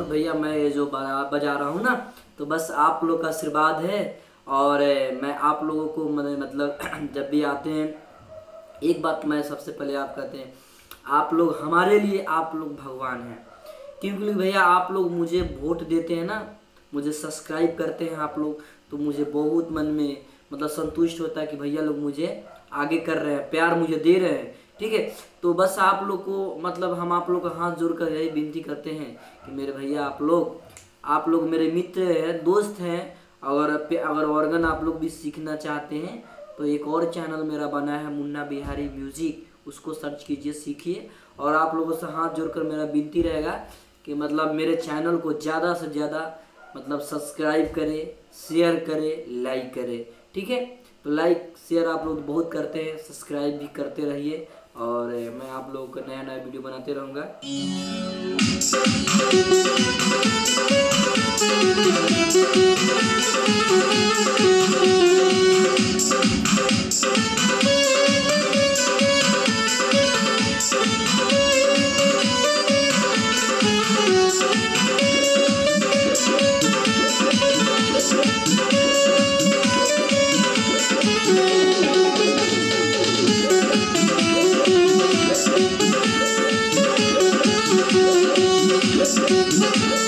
भैया मैं ये जो बजा रहा हूँ ना, तो बस आप लोग का आशीर्वाद है। और मैं आप लोगों को मतलब जब भी आते हैं, एक बात मैं सबसे पहले आप कहते हैं, आप लोग हमारे लिए, आप लोग भगवान हैं। क्योंकि भैया आप लोग मुझे वोट देते हैं ना, मुझे सब्सक्राइब करते हैं आप लोग, तो मुझे बहुत मन में मतलब संतुष्ट होता है कि भैया लोग मुझे आगे कर रहे हैं, प्यार मुझे दे रहे हैं। ठीक है, तो बस आप लोग को मतलब हम आप लोग का हाथ जोड़कर यही विनती करते हैं कि मेरे भैया आप लोग मेरे मित्र हैं, दोस्त हैं। अगर ऑर्गन आप लोग भी सीखना चाहते हैं तो एक और चैनल मेरा बना है, मुन्ना बिहारी म्यूजिक, उसको सर्च कीजिए, सीखिए। और आप लोगों से हाथ जोड़कर मेरा विनती रहेगा कि मतलब मेरे चैनल को ज़्यादा से ज़्यादा मतलब सब्सक्राइब करें, शेयर करें, लाइक करें। ठीक है, तो लाइक शेयर आप लोग बहुत करते हैं, सब्सक्राइब भी करते रहिए, और मैं आप लोगों को नया नया वीडियो बनाते रहूँगा। We'll be right back.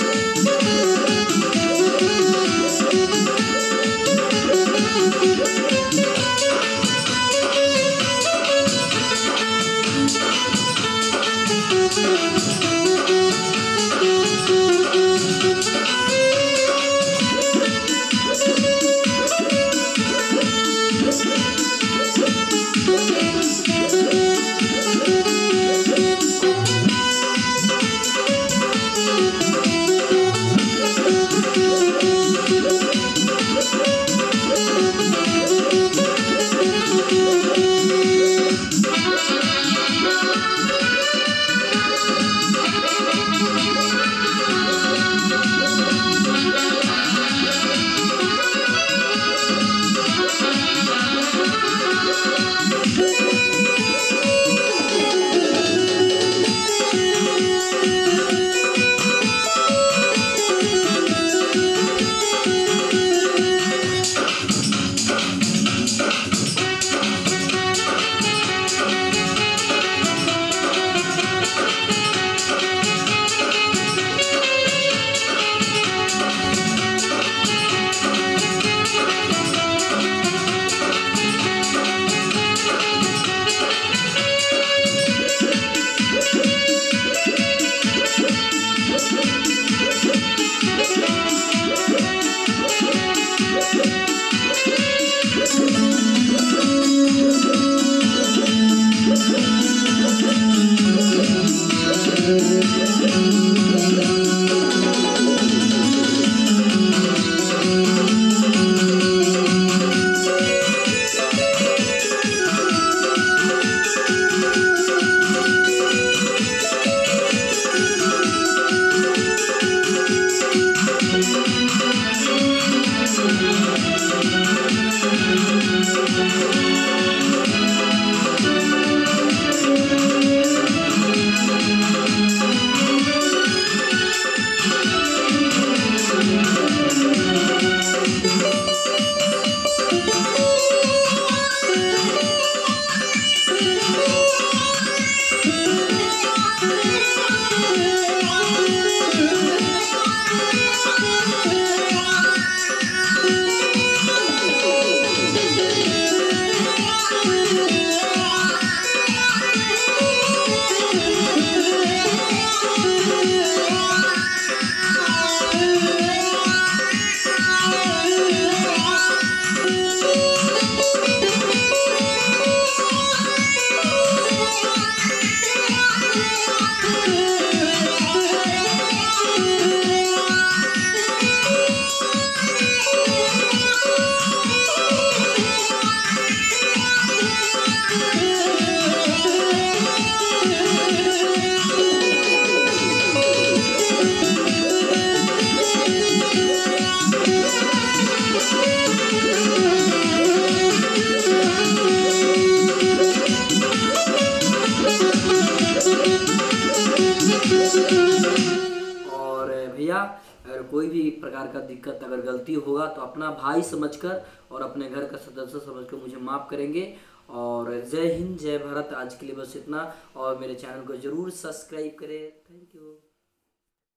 कोई भी प्रकार का दिक्कत अगर गलती होगा तो अपना भाई समझकर और अपने घर का सदस्य समझकर मुझे माफ़ करेंगे। और जय हिंद, जय भारत। आज के लिए बस इतना, और मेरे चैनल को ज़रूर सब्सक्राइब करें। Thank you.